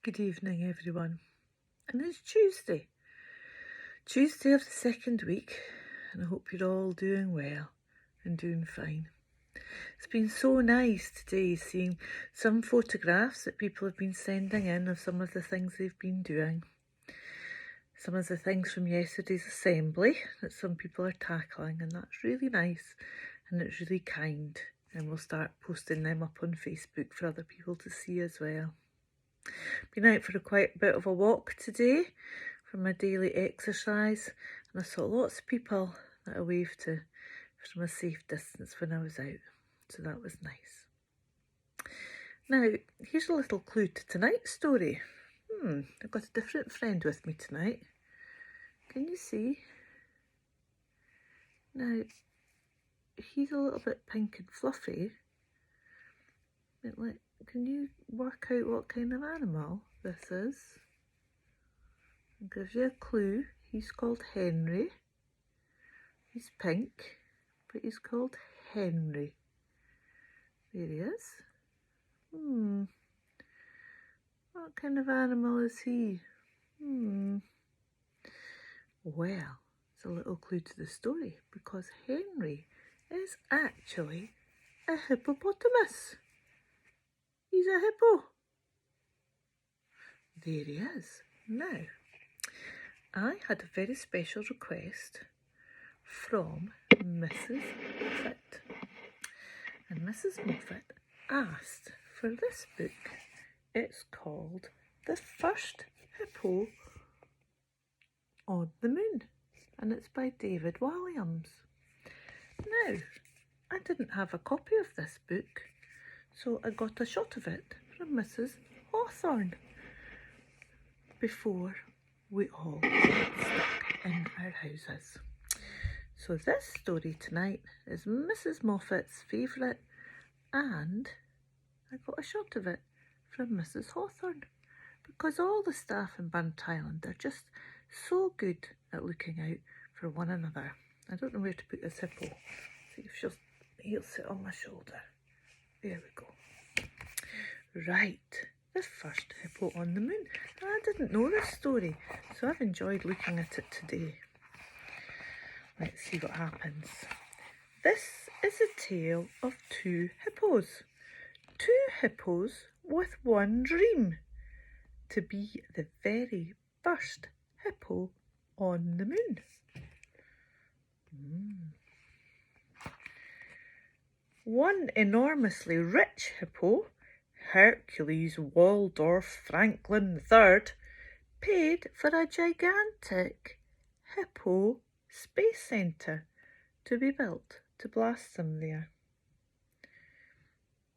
Good evening, everyone. And it's Tuesday of the second week, and I hope you're all doing well and doing fine. It's been so nice today seeing some photographs that people have been sending in of some of the things they've been doing. Some of the things from yesterday's assembly that some people are tackling, and that's really nice and it's really kind. And we'll start posting them up on Facebook for other people to see as well. Been out for quite a bit of a walk today for my daily exercise, and I saw lots of people that I waved to from a safe distance when I was out, so that was nice. Now, here's a little clue to tonight's story. I've got a different friend with me tonight. Can you see? Now, he's a little bit pink and fluffy. Can you work out what kind of animal this is? I'll give you a clue. He's called Henry. He's pink, but he's called Henry. There he is. What kind of animal is he? Well, it's a little clue to the story, because Henry is actually a hippopotamus. He's a hippo. There he is. Now, I had a very special request from Mrs. Moffat. And Mrs. Moffat asked for this book. It's called The First Hippo on the Moon, and it's by David Williams. Now, I didn't have a copy of this book, so I got a shot of it from Mrs. Hawthorne before we all got stuck in our houses. So this story tonight is Mrs. Moffat's favourite, and I got a shot of it from Mrs. Hawthorne, because all the staff in Burnt Island are just so good at looking out for one another. I don't know where to put this hippo. See if he'll sit on my shoulder. There we go. Right, the first hippo on the moon. I didn't know this story, so I've enjoyed looking at it today. Let's see what happens. This is a tale of two hippos. Two hippos with one dream: to be the very first hippo on the moon. One enormously rich hippo, Hercules Waldorf Franklin III, paid for a gigantic hippo space centre to be built to blast them there.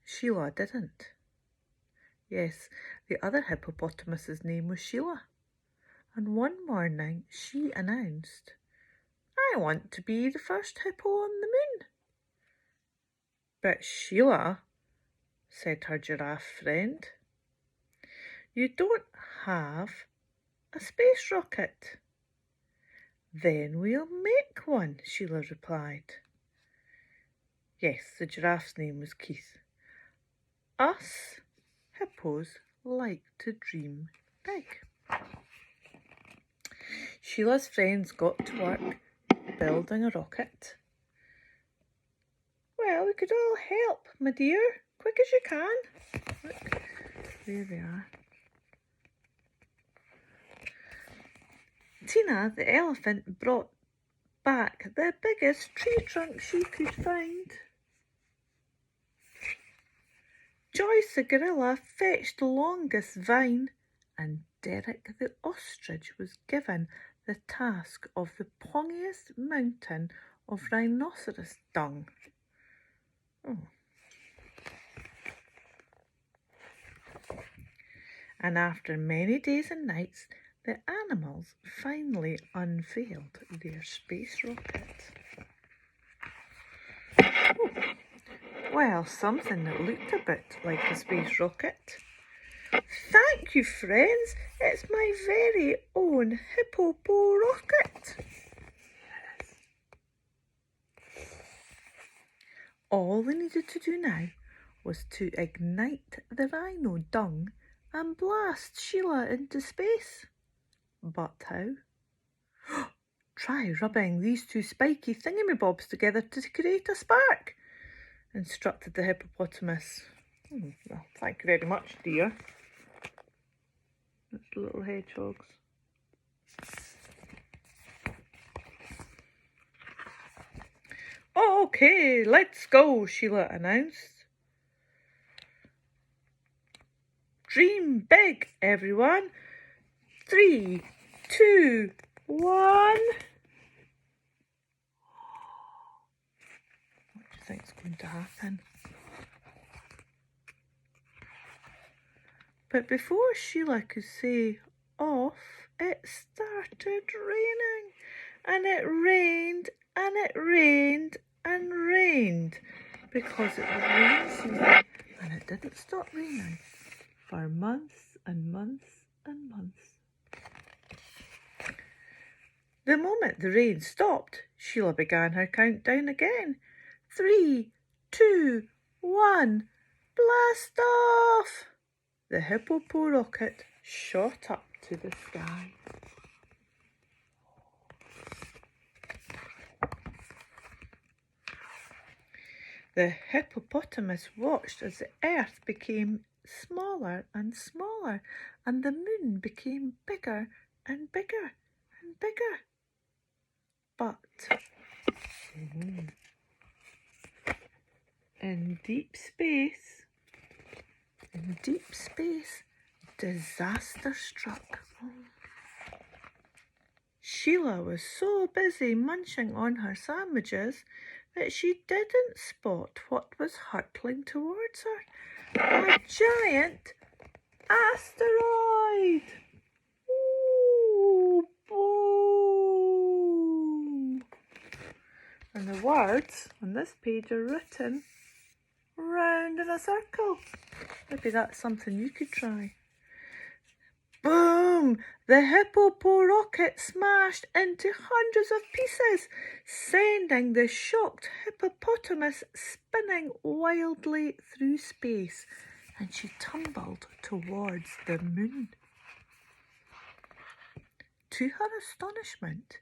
Sheila didn't. Yes, the other hippopotamus's name was Sheila, and one morning she announced, "I want to be the first hippo on the moon." "But Sheila," said her giraffe friend, "you don't have a space rocket." "Then we'll make one," Sheila replied. Yes, the giraffe's name was Keith. Us hippos like to dream big. Sheila's friends got to work building a rocket. "Well, we could all help, my dear, quick as you can." Look, there they are. Tina, the elephant, brought back the biggest tree trunk she could find. Joyce, the gorilla, fetched the longest vine, and Derek, the ostrich, was given the task of the pongiest mountain of rhinoceros dung. And after many days and nights, the animals finally unveiled their space rocket. Well, something that looked a bit like a space rocket. "Thank you, friends. It's my very own hippo rocket." All they needed to do now was to ignite the rhino dung and blast Sheila into space. But how? Try rubbing these two spiky thingamybobs together to create a spark, instructed the hippopotamus. Well, thank you very much, dear. That's the little hedgehogs. Okay, let's go, Sheila announced. Dream big, everyone. 3, 2, 1. What do you think's going to happen? But before Sheila could say off, it started raining. And it rained, and it rained, and rained. Because it was rain season. And it didn't stop raining for months and months and months. The moment the rain stopped, Sheila began her countdown again. 3, 2, 1, blast off! The hippo rocket shot up to the sky. The hippopotamus watched as the earth became smaller and smaller, and the moon became bigger and bigger and bigger. But in deep space, disaster struck. Sheila was so busy munching on her sandwiches that she didn't spot what was hurtling towards her. A giant asteroid! Ooh, boom! And the words on this page are written round in a circle. Maybe that's something you could try. Boom! The hippo rocket smashed into hundreds of pieces, sending the shocked hippopotamus spinning wildly through space, and she tumbled towards the moon. To her astonishment,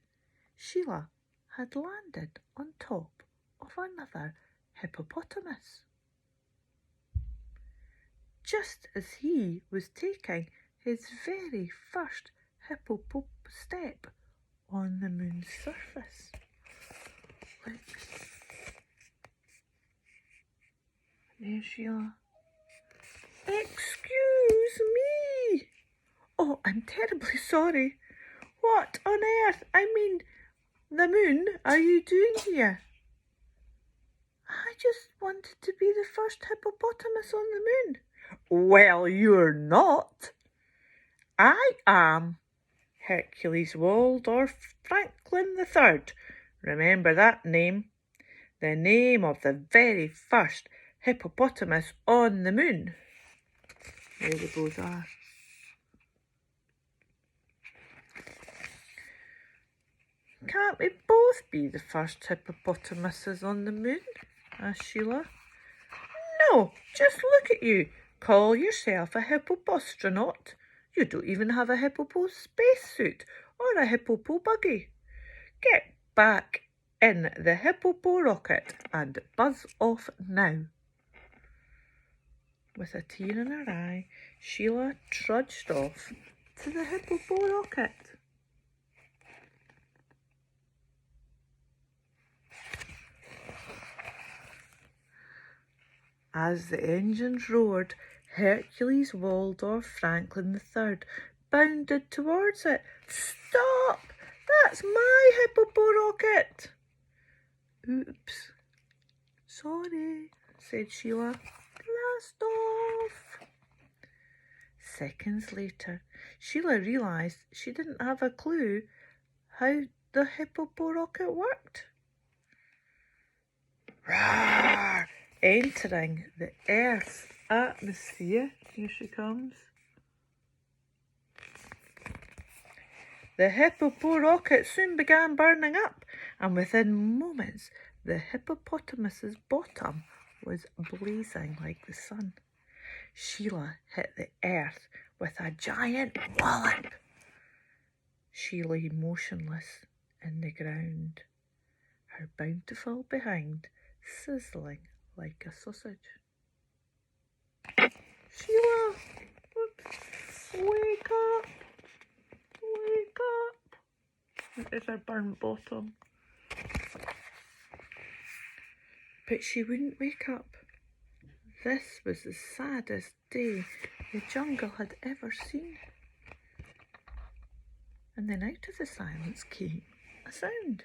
Sheila had landed on top of another hippopotamus. Just as he was taking his very first hippo step on the moon's surface. There, Sheila. Excuse me. Oh, I'm terribly sorry. What on earth, I mean, the moon, are you doing here? I just wanted to be the first hippopotamus on the moon. Well, you're not. I am Hercules Waldorf Franklin III. Remember that name? The name of the very first hippopotamus on the moon. There they both are. Can't we both be the first hippopotamuses on the moon? Asked Sheila. No, just look at you. Call yourself a hippopastronaut. You don't even have a hippo spacesuit or a hippo buggy. Get back in the hippo rocket and buzz off now. With a tear in her eye, Sheila trudged off to the hippo rocket. As the engines roared, Hercules Waldorf Franklin III bounded towards it. Stop! That's my hippo rocket! Oops. Sorry, said Sheila. Blast off! Seconds later, Sheila realised she didn't have a clue how the hippo rocket worked. Roar! Entering the Earth's atmosphere. Here she comes. The hippo rocket soon began burning up, and within moments the hippopotamus's bottom was blazing like the sun. Sheila hit the earth with a giant wallop. She lay motionless in the ground, her bountiful behind sizzling like a sausage. Sheila, wake up, wake up. It is her burnt bottom. But she wouldn't wake up. This was the saddest day the jungle had ever seen. And then out of the silence came a sound.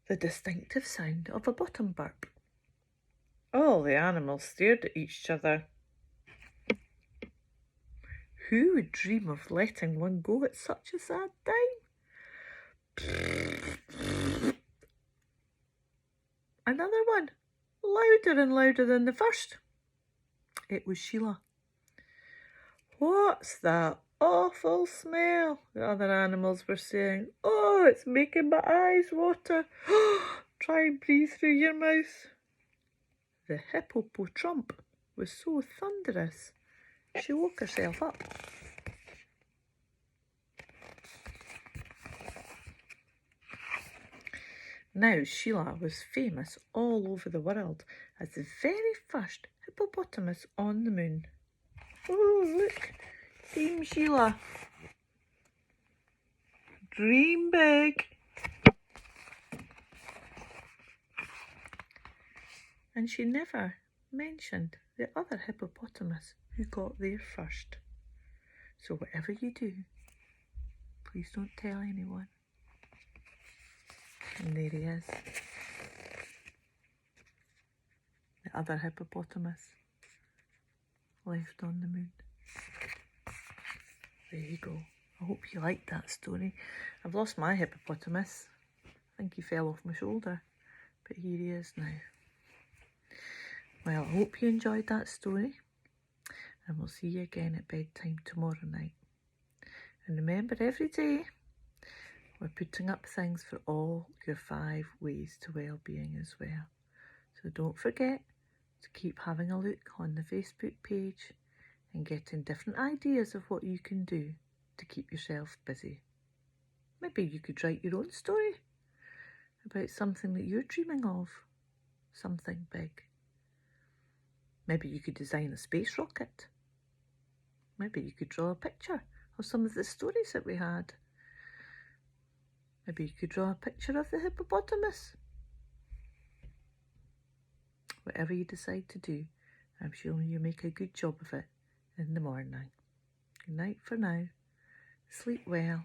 The distinctive sound of a bottom burp. All the animals stared at each other. Who would dream of letting one go at such a sad time? Another one, louder and louder than the first. It was Sheila. What's that awful smell? The other animals were saying. Oh, it's making my eyes water. Try and breathe through your mouth. The hippopotamus was so thunderous, she woke herself up. Now Sheila was famous all over the world as the very first hippopotamus on the moon. Oh, look, Team Sheila. Dream big. And she never mentioned the other hippopotamus who got there first. So whatever you do, please don't tell anyone. And there he is. The other hippopotamus left on the moon. There you go. I hope you liked that story. I've lost my hippopotamus. I think he fell off my shoulder. But here he is now. Well, I hope you enjoyed that story. And we'll see you again at bedtime tomorrow night. And remember, every day we're putting up things for all your 5 ways to well-being as well. So don't forget to keep having a look on the Facebook page and getting different ideas of what you can do to keep yourself busy. Maybe you could write your own story about something that you're dreaming of, something big. Maybe you could design a space rocket. Maybe you could draw a picture of some of the stories that we had. Maybe you could draw a picture of the hippopotamus. Whatever you decide to do, I'm sure you make a good job of it in the morning. Good night for now. Sleep well.